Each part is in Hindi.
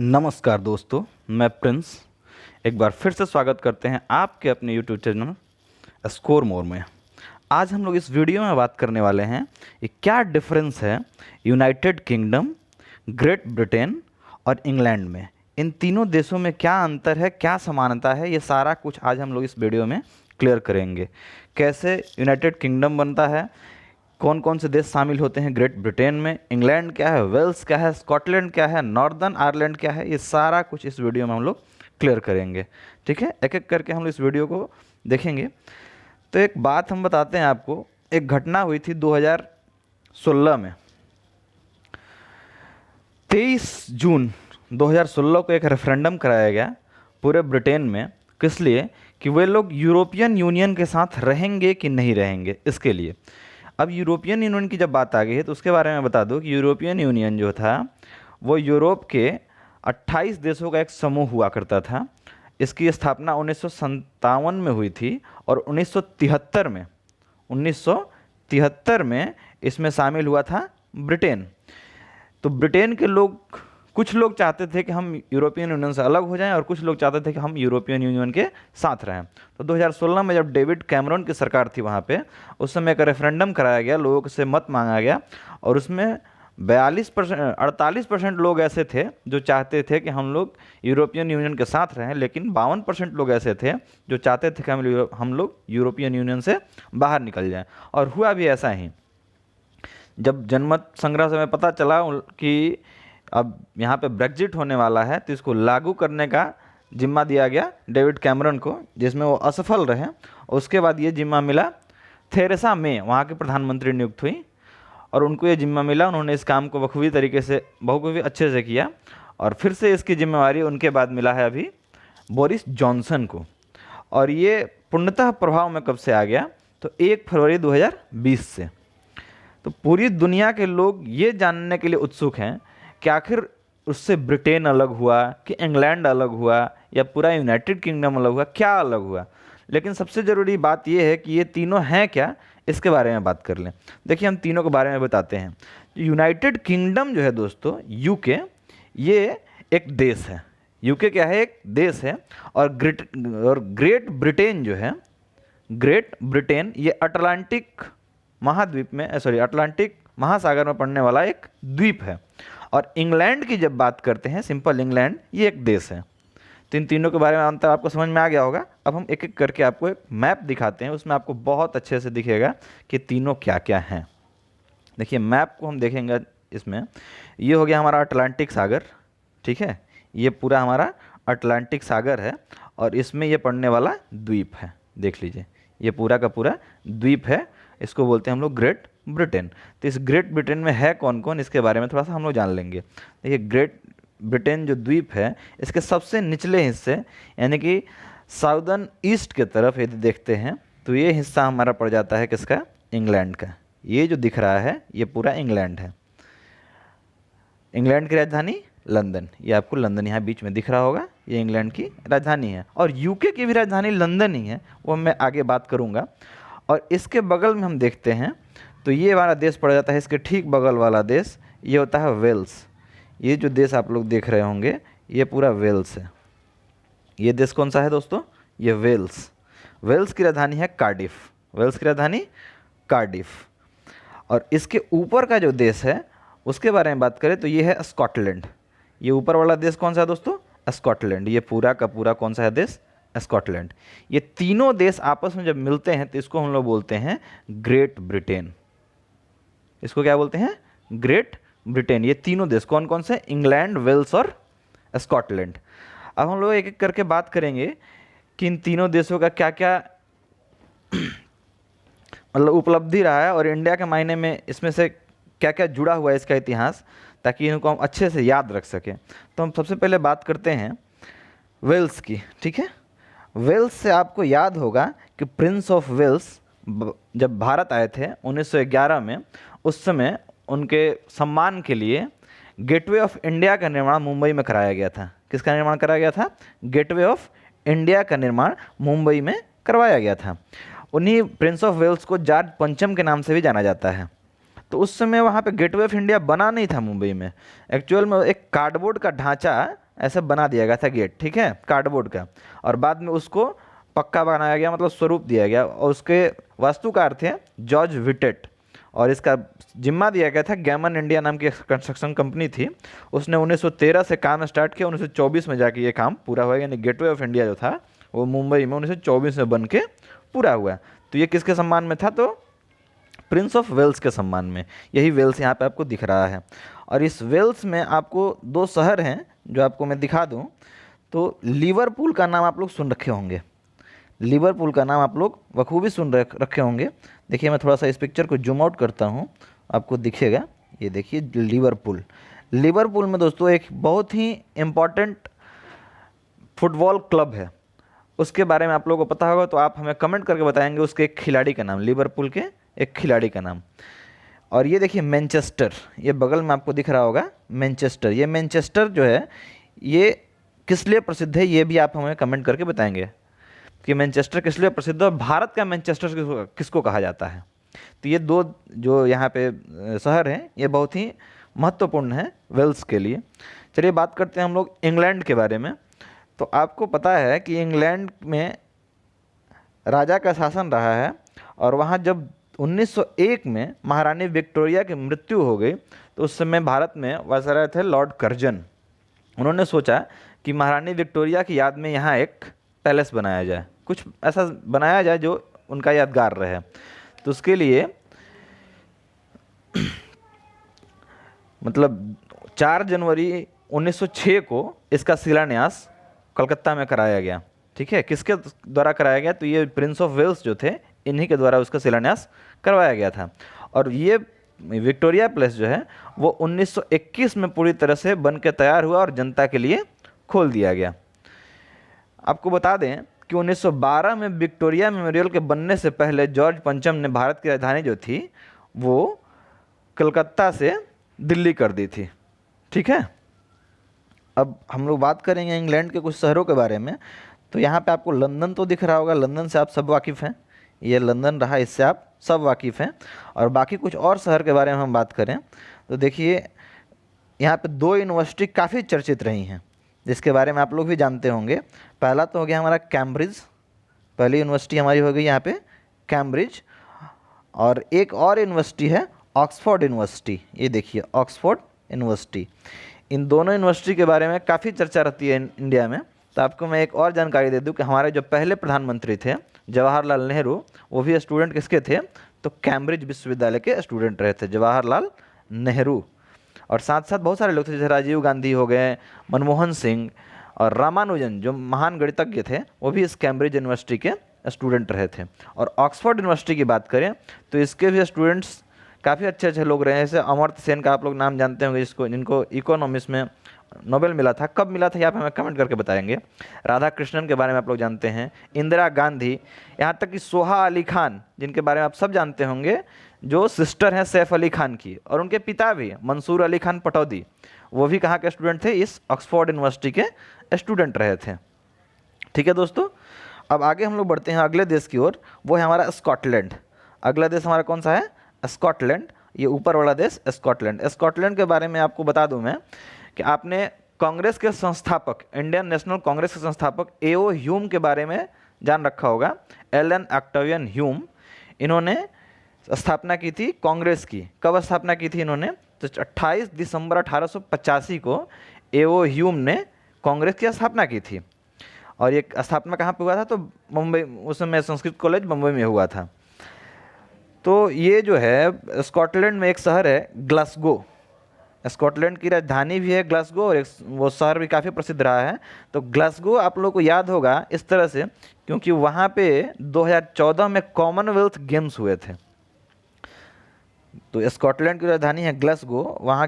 नमस्कार दोस्तों, मैं प्रिंस एक बार फिर से स्वागत करते हैं आपके अपने यूट्यूब चैनल स्कोर मोर में। आज हम लोग इस वीडियो में बात करने वाले हैं कि क्या डिफरेंस है यूनाइटेड किंगडम, ग्रेट ब्रिटेन और इंग्लैंड में। इन तीनों देशों में क्या अंतर है, क्या समानता है, ये सारा कुछ आज हम लोग इस वीडियो में क्लियर करेंगे। कैसे यूनाइटेड किंगडम बनता है, कौन कौन से देश शामिल होते हैं ग्रेट ब्रिटेन में, इंग्लैंड क्या है, वेल्स क्या है, स्कॉटलैंड क्या है, नॉर्दर्न आयरलैंड क्या है, ये सारा कुछ इस वीडियो में हम लोग क्लियर करेंगे। ठीक है, एक एक करके हम लोग इस वीडियो को देखेंगे। तो एक बात हम बताते हैं आपको, एक घटना हुई थी 2016 में। 23 जून 2016 को एक रेफरेंडम कराया गया पूरे ब्रिटेन में। किस लिए? कि वे लोग यूरोपियन यूनियन के साथ रहेंगे कि नहीं रहेंगे, इसके लिए। अब यूरोपियन यूनियन की जब बात आ गई है तो उसके बारे में बता दूं कि यूरोपियन यूनियन जो था वो यूरोप के 28 देशों का एक समूह हुआ करता था। इसकी स्थापना 1957 में हुई थी और 1973 में इसमें शामिल हुआ था ब्रिटेन। तो ब्रिटेन के लोग, कुछ लोग चाहते थे कि हम यूरोपियन यूनियन से अलग हो जाएं और कुछ लोग चाहते थे कि हम यूरोपियन यूनियन के साथ रहें। तो 2016 में जब डेविड कैमरन की सरकार थी वहाँ पे, उस समय एक रेफरेंडम कराया गया, लोगों से मत मांगा गया और उसमें 48% लोग ऐसे थे जो चाहते थे कि हम लोग यूरोपियन यूनियन के साथ रहें, लेकिन 52% लोग ऐसे थे जो चाहते थे कि हम लोग यूरोपियन यूनियन से बाहर निकल जाएँ। और हुआ भी ऐसा ही। जब जनमत संग्रह में पता चला कि अब यहाँ पे ब्रेग्जिट होने वाला है तो इसको लागू करने का जिम्मा दिया गया डेविड कैमरन को, जिसमें वो असफल रहे। उसके बाद ये जिम्मा मिला थेरेसा मे, वहाँ के प्रधानमंत्री नियुक्त हुई और उनको ये जिम्मा मिला। उन्होंने इस काम को बखूबी तरीके से, बखूबी अच्छे से किया और फिर से इसकी जिम्मेवारी उनके बाद मिला है अभी बोरिस जॉनसन को। और ये पूर्णतः प्रभाव में कब से आ गया? तो 1 फरवरी 2020 से। तो पूरी दुनिया के लोग ये जानने के लिए उत्सुक हैं कि आखिर उससे ब्रिटेन अलग हुआ कि इंग्लैंड अलग हुआ या पूरा यूनाइटेड किंगडम अलग हुआ, क्या अलग हुआ। लेकिन सबसे ज़रूरी बात यह है कि ये तीनों हैं क्या, इसके बारे में बात कर लें। देखिए, हम तीनों के बारे में बताते हैं। यूनाइटेड किंगडम जो है दोस्तों, यूके, ये एक देश है। यूके क्या है? एक देश है। और ग्रेट ब्रिटेन जो है, ग्रेट ब्रिटेन, ये अटलांटिक महाद्वीप में, अटलांटिक महासागर में पड़ने वाला एक द्वीप है। और इंग्लैंड की जब बात करते हैं, सिंपल इंग्लैंड, ये एक देश है। तो इन तीनों के बारे में अंतर आपको समझ में आ गया होगा। अब हम एक एक करके आपको एक मैप दिखाते हैं, उसमें आपको बहुत अच्छे से दिखेगा कि तीनों क्या क्या हैं। देखिए, मैप को हम देखेंगे इसमें, ये हो गया हमारा अटलांटिक सागर। ठीक है, ये पूरा हमारा अटलांटिक सागर है और इसमें ये पड़ने वाला द्वीप है। देख लीजिए, ये पूरा का पूरा द्वीप है। इसको बोलते हैं हम लोग ग्रेट ब्रिटेन। तो इस ग्रेट ब्रिटेन में है कौन कौन, इसके बारे में थोड़ा सा हम लोग जान लेंगे। देखिए, ग्रेट ब्रिटेन जो द्वीप है, इसके सबसे निचले हिस्से, यानी कि साउदर्न ईस्ट के तरफ यदि देखते हैं तो ये हिस्सा हमारा पड़ जाता है किसका? इंग्लैंड का। ये जो दिख रहा है ये पूरा इंग्लैंड है। इंग्लैंड की राजधानी लंदन, ये आपको लंदन यहाँ बीच में दिख रहा होगा, ये इंग्लैंड की राजधानी है। और यूके की भी राजधानी लंदन ही है, वो मैं आगे बात करूँगा। और इसके बगल में हम देखते हैं तो ये हमारा देश पड़ जाता है, इसके ठीक बगल वाला देश ये होता है वेल्स। ये जो देश आप लोग देख रहे होंगे ये पूरा वेल्स है। ये देश कौन सा है दोस्तों? ये वेल्स। वेल्स की राजधानी है कार्डिफ। वेल्स की राजधानी कार्डिफ। और इसके ऊपर का जो देश है उसके बारे में बात करें तो ये है स्कॉटलैंड। ये ऊपर वाला देश कौन सा है दोस्तों? स्कॉटलैंड। ये पूरा का पूरा कौन सा है देश? स्कॉटलैंड। ये तीनों देश आपस में जब मिलते हैं तो इसको हम लोग बोलते हैं ग्रेट ब्रिटेन। इसको क्या बोलते हैं? Great Britain. ये तीनों देश कौन कौन से? इंग्लैंड, वेल्स और स्कॉटलैंड। अब हम लोग एक एक करके बात करेंगे कि इन तीनों देशों का क्या क्या मतलब उपलब्धि रहा है और इंडिया के मायने में इसमें से क्या क्या जुड़ा हुआ है इसका इतिहास, ताकि इनको हम अच्छे से याद रख सकें। तो हम सबसे पहले बात करते हैं वेल्स की। ठीक है, वेल्स से आपको याद होगा कि प्रिंस ऑफ वेल्स जब भारत आए थे 1911 में, उस समय उनके सम्मान के लिए गेटवे ऑफ इंडिया का निर्माण मुंबई में कराया गया था। किसका निर्माण कराया गया था? गेटवे ऑफ इंडिया का निर्माण मुंबई में करवाया गया था। उन्हीं प्रिंस ऑफ वेल्स को जॉर्ज पंचम के नाम से भी जाना जाता है। तो उस समय वहाँ पे गेटवे ऑफ इंडिया बना नहीं था मुंबई में। एक्चुअल में एक कार्डबोर्ड का ढांचा ऐसे बना दिया गया था गेट, ठीक है, कार्डबोर्ड का, और बाद में उसको पक्का बनाया गया, मतलब स्वरूप दिया गया, और उसके वास्तुकार थे जॉर्ज विटेट, और इसका जिम्मा दिया गया था गैमन इंडिया नाम की कंस्ट्रक्शन कंपनी थी। उसने 1913 से काम स्टार्ट किया, 1924 में जाके ये काम पूरा हुआ, यानी गेटवे ऑफ इंडिया जो था वो मुंबई में 1924 में बन के पूरा हुआ। तो ये किसके सम्मान में था? तो प्रिंस ऑफ वेल्स के सम्मान में। यही वेल्स यहाँ पे आपको दिख रहा है, और इस वेल्स में आपको दो शहर हैं जो आपको मैं दिखा दूँ। तो लिवरपूल का नाम आप लोग सुन रखे होंगे, लिवरपूल का नाम आप लोग बखूबी सुन रखे होंगे। देखिए मैं थोड़ा सा इस पिक्चर को जूम आउट करता हूँ, आपको दिखेगा, ये देखिए लिवरपूल। लिवरपूल में दोस्तों एक बहुत ही इम्पॉर्टेंट फुटबॉल क्लब है, उसके बारे में आप लोगों को पता होगा तो आप हमें कमेंट करके बताएंगे उसके एक खिलाड़ी का नाम, लिवरपूल के एक खिलाड़ी का नाम। और ये देखिए मैनचेस्टर, ये बगल में आपको दिख रहा होगा मैनचेस्टर। ये मैनचेस्टर जो है ये किस लिए प्रसिद्ध है, ये भी आप हमें कमेंट करके बताएंगे कि मैनचेस्टर किस लिए प्रसिद्ध है, और भारत का मैनचेस्टर किसको कहा जाता है। तो ये दो जो यहाँ पे शहर हैं ये बहुत ही महत्वपूर्ण है वेल्स के लिए। चलिए बात करते हैं हम लोग इंग्लैंड के बारे में। तो आपको पता है कि इंग्लैंड में राजा का शासन रहा है, और वहाँ जब 1901 में महारानी विक्टोरिया की मृत्यु हो गई तो उस समय भारत में वायसराय थे लॉर्ड कर्जन। उन्होंने सोचा कि महारानी विक्टोरिया की याद में यहाँ एक पैलेस बनाया जाए, कुछ ऐसा बनाया जाए जो उनका यादगार रहे। तो उसके लिए मतलब 4 जनवरी 1906 को इसका शिलान्यास कलकत्ता में कराया गया, ठीक है। किसके द्वारा कराया गया? तो ये प्रिंस ऑफ वेल्स जो थे इन्हीं के द्वारा उसका शिलान्यास करवाया गया था। और ये विक्टोरिया प्लेस जो है वो 1921 में पूरी तरह से बन के तैयार हुआ और जनता के लिए खोल दिया गया। आपको बता दें कि 1912 में विक्टोरिया मेमोरियल के बनने से पहले जॉर्ज पंचम ने भारत की राजधानी जो थी वो कलकत्ता से दिल्ली कर दी थी, ठीक है। अब हम लोग बात करेंगे इंग्लैंड के कुछ शहरों के बारे में। तो यहाँ पे आपको लंदन तो दिख रहा होगा, लंदन से आप सब वाकिफ़ हैं, ये लंदन रहा, इससे आप सब वाकिफ़ हैं। और बाकी कुछ और शहर के बारे में हम बात करें तो देखिए यहाँ पे 2 यूनिवर्सिटी काफ़ी चर्चित रही हैं जिसके बारे में आप लोग भी जानते होंगे। पहला तो हो गया हमारा कैम्ब्रिज, पहली यूनिवर्सिटी हमारी हो गई यहाँ पे कैम्ब्रिज, और एक और यूनिवर्सिटी है ऑक्सफोर्ड यूनिवर्सिटी, ये देखिए ऑक्सफोर्ड यूनिवर्सिटी। इन दोनों यूनिवर्सिटी के बारे में काफ़ी चर्चा रहती है इंडिया में। तो आपको मैं एक और जानकारी दे दूं कि हमारे जो पहले प्रधानमंत्री थे जवाहरलाल नेहरू, वो भी स्टूडेंट किसके थे? तो कैम्ब्रिज विश्वविद्यालय के स्टूडेंट रहे थे जवाहरलाल नेहरू। और साथ साथ बहुत सारे लोग थे, जैसे राजीव गांधी हो गए, मनमोहन सिंह और रामानुजन जो महान गणितज्ञ थे वो भी इस कैम्ब्रिज यूनिवर्सिटी के स्टूडेंट रहे थे। और ऑक्सफोर्ड यूनिवर्सिटी की बात करें तो इसके भी स्टूडेंट्स काफ़ी अच्छे अच्छे लोग रहे हैं। जैसे अमर्त्य सेन का आप लोग नाम जानते होंगे, जिनको इकोनॉमिक्स में नोबेल मिला था। कब मिला था ये आप हमें कमेंट करके बताएंगे। राधा कृष्णन के बारे में आप लोग जानते हैं, इंदिरा गांधी, यहाँ तक कि सोहा अली खान जिनके बारे में आप सब जानते होंगे, जो सिस्टर हैं सैफ अली खान की, और उनके पिता भी मंसूर अली खान पटौदी, वो भी कहाँ के स्टूडेंट थे? इस ऑक्सफोर्ड यूनिवर्सिटी के स्टूडेंट रहे थे, ठीक है दोस्तों। अब आगे हम लोग बढ़ते हैं अगले देश की ओर, वो है हमारा स्कॉटलैंड। अगला देश हमारा कौन सा है? स्कॉटलैंड। ये ऊपर वाला देश स्कॉटलैंड। स्कॉटलैंड के बारे में आपको बता दूं मैं कि आपने कांग्रेस के संस्थापक, इंडियन नेशनल कांग्रेस के संस्थापक A.O. ह्यूम के बारे में जान रखा होगा। एलन ऑक्टेवियन ह्यूम, इन्होंने स्थापना की थी कांग्रेस की। कब स्थापना की थी इन्होंने? तो 28 दिसंबर 1885 को A.O. ह्यूम ने कांग्रेस की स्थापना की थी। और ये स्थापना कहाँ पे हुआ था? तो मुंबई, उस समय संस्कृत कॉलेज मुंबई में हुआ था। तो ये जो है स्कॉटलैंड में एक शहर है ग्लासगो, स्कॉटलैंड की राजधानी भी है ग्लासगो, और एक वो शहर भी काफ़ी प्रसिद्ध रहा है। तो ग्लासगो आप लोगों को याद होगा इस तरह से क्योंकि वहाँ पे 2014 में कॉमनवेल्थ गेम्स हुए थे। तो स्कॉटलैंड की राजधानी है ग्लासगो, वहाँ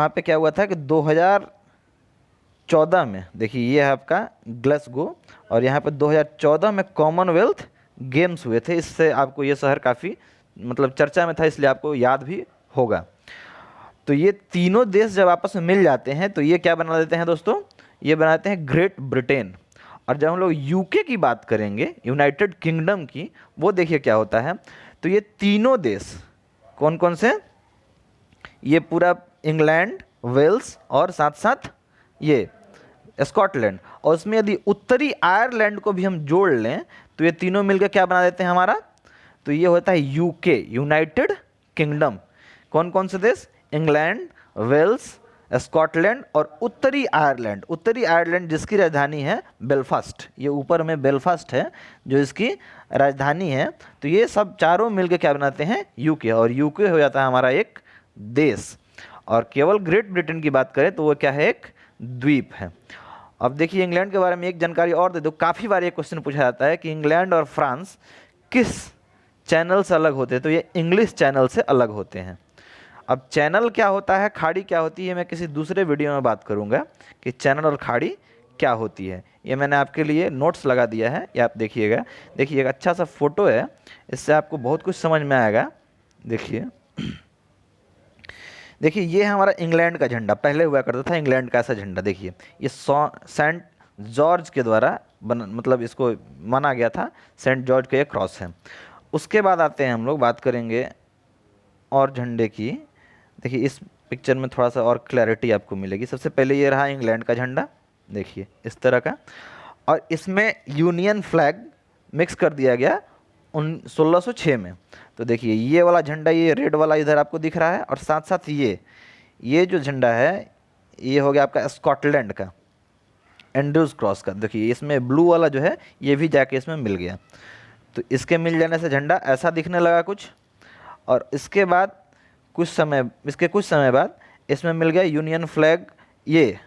पे क्या हुआ था कि 2014 में, देखिए ये है आपका ग्लासगो, और यहाँ पे 2014 में कॉमनवेल्थ गेम्स हुए थे। इससे आपको ये शहर काफ़ी मतलब चर्चा में था, इसलिए आपको याद भी होगा। तो ये तीनों देश जब आपस में मिल जाते हैं तो ये क्या बना देते हैं दोस्तों? ये बनाते हैं ग्रेट ब्रिटेन। और जब हम लोग यूके की बात करेंगे, यूनाइटेड किंगडम की, वो देखिए क्या होता है। तो ये तीनों देश कौन कौन से? ये पूरा इंग्लैंड, वेल्स और साथ साथ ये स्कॉटलैंड, और उसमें यदि उत्तरी आयरलैंड को भी हम जोड़ लें तो ये तीनों मिलकर क्या बना देते हैं हमारा, तो ये होता है यूके, यूनाइटेड किंगडम। कौन कौन से देश, इंग्लैंड, वेल्स, स्कॉटलैंड और उत्तरी आयरलैंड। उत्तरी आयरलैंड जिसकी राजधानी है बेलफास्ट, ये ऊपर में बेलफास्ट है जो इसकी राजधानी है। तो ये सब चारों मिलकर क्या बनाते हैं, यूके, और यूके हो जाता है हमारा एक देश। और केवल ग्रेट ब्रिटेन की बात करें तो वो क्या है, एक द्वीप है। अब देखिए इंग्लैंड के बारे में एक जानकारी और दे दो, काफ़ी बार ये क्वेश्चन पूछा जाता है कि इंग्लैंड और फ्रांस किस चैनल से अलग होते हैं, तो ये इंग्लिश चैनल से अलग होते हैं। अब चैनल क्या होता है, खाड़ी क्या होती है, मैं किसी दूसरे वीडियो में बात करूंगा कि चैनल और खाड़ी क्या होती है। ये मैंने आपके लिए नोट्स लगा दिया है, ये आप देखिएगा। देखिए एक अच्छा सा फोटो है, इससे आपको बहुत कुछ समझ में आएगा। देखिए देखिए ये हमारा इंग्लैंड का झंडा पहले हुआ करता था, इंग्लैंड का ऐसा झंडा। देखिए ये सेंट जॉर्ज के द्वारा मतलब इसको माना गया था, सेंट जॉर्ज का ये क्रॉस है। उसके बाद आते हैं हम लोग बात करेंगे और झंडे की। देखिए इस पिक्चर में थोड़ा सा और क्लैरिटी आपको मिलेगी। सबसे पहले ये रहा इंग्लैंड का झंडा, देखिए इस तरह का, और इसमें यूनियन फ्लैग मिक्स कर दिया गया 1606 में। तो देखिए ये वाला झंडा, ये रेड वाला इधर आपको दिख रहा है, और साथ साथ ये जो झंडा है ये हो गया आपका स्कॉटलैंड का, एंड्रूज क्रॉस का। देखिए इसमें ब्लू वाला जो है ये भी जाके इसमें मिल गया। तो इसके मिल जाने से झंडा ऐसा दिखने लगा कुछ, और इसके कुछ समय बाद इसमें मिल गया यूनियन फ्लैग। ये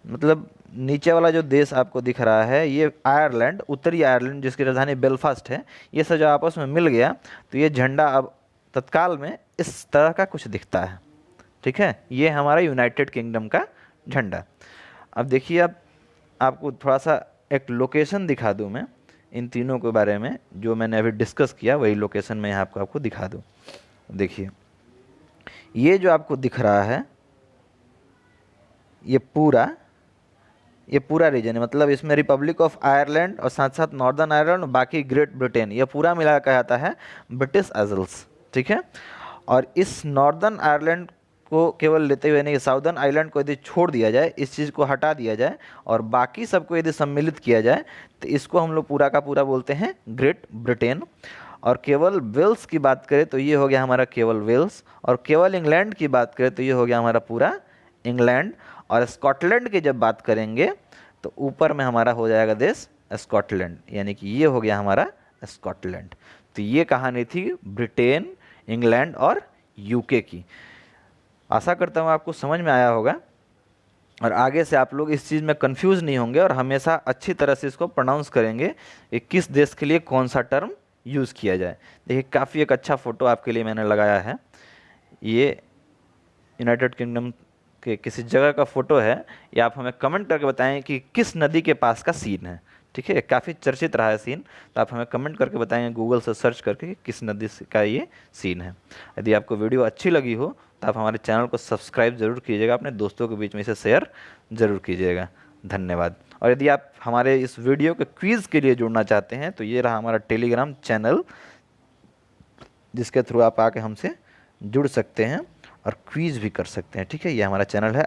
मतलब नीचे वाला जो देश आपको दिख रहा है ये आयरलैंड, उत्तरी आयरलैंड जिसकी राजधानी बेलफास्ट है, ये सब जब आपस में मिल गया तो ये झंडा अब तत्काल में इस तरह का कुछ दिखता है। ठीक है, ये हमारा यूनाइटेड किंगडम का झंडा। अब देखिए अब आपको थोड़ा सा एक लोकेशन दिखा दूँ मैं इन तीनों के बारे में, जो मैंने अभी डिस्कस किया वही लोकेशन मैं यहाँ आपको दिखा दूँ। देखिए ये जो आपको दिख रहा है ये पूरा रीजन है, मतलब इसमें रिपब्लिक ऑफ आयरलैंड और साथ साथ नॉर्दर्न आयरलैंड और बाकी ग्रेट ब्रिटेन, ये पूरा मिला कहा जाता है ब्रिटिश आइलैंड्स। ठीक है, और इस नॉर्दर्न आयरलैंड को केवल लेते हुए नहीं, साउदर्न आइलैंड को यदि छोड़ दिया जाए, इस चीज़ को हटा दिया जाए और बाकी सबको यदि सम्मिलित किया जाए तो इसको हम लोग पूरा का पूरा बोलते हैं ग्रेट ब्रिटेन। और केवल वेल्स की बात करें तो ये हो गया हमारा केवल वेल्स, और केवल इंग्लैंड की बात करें तो ये हो गया हमारा पूरा इंग्लैंड। और स्कॉटलैंड की जब बात करेंगे तो ऊपर में हमारा हो जाएगा देश स्कॉटलैंड, यानी कि ये हो गया हमारा स्कॉटलैंड। तो ये कहानी थी ब्रिटेन, इंग्लैंड और यूके की। आशा करता हूँ आपको समझ में आया होगा और आगे से आप लोग इस चीज़ में कंफ्यूज नहीं होंगे और हमेशा अच्छी तरह से इसको प्रोनाउंस करेंगे कि किस देश के लिए कौन सा टर्म यूज़ किया जाए। देखिए काफ़ी एक अच्छा फ़ोटो आपके लिए मैंने लगाया है, ये यूनाइटेड किंगडम के किसी जगह का फ़ोटो है। ये आप हमें कमेंट करके बताएं कि किस नदी के पास का सीन है। ठीक है, काफ़ी चर्चित रहा है सीन, तो आप हमें कमेंट करके बताएंगे गूगल से सर्च करके कि किस नदी का ये सीन है। यदि आपको वीडियो अच्छी लगी हो तो आप हमारे चैनल को सब्सक्राइब ज़रूर कीजिएगा, अपने दोस्तों के बीच में इसे शेयर ज़रूर कीजिएगा। धन्यवाद। और यदि आप हमारे इस वीडियो के क्विज़ के लिए जुड़ना चाहते हैं तो ये रहा हमारा टेलीग्राम चैनल, जिसके थ्रू आप आके हमसे जुड़ सकते हैं और क्विज़ भी कर सकते हैं। ठीक है, ये हमारा चैनल है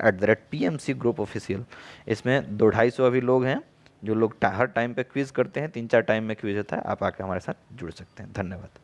@PMC ग्रुप ऑफिशियल। इसमें 200-250 अभी लोग हैं जो लोग हर टाइम पे क्विज़ करते हैं, 3-4 टाइम में क्विज़ होता है। आप आके हमारे साथ जुड़ सकते हैं। धन्यवाद।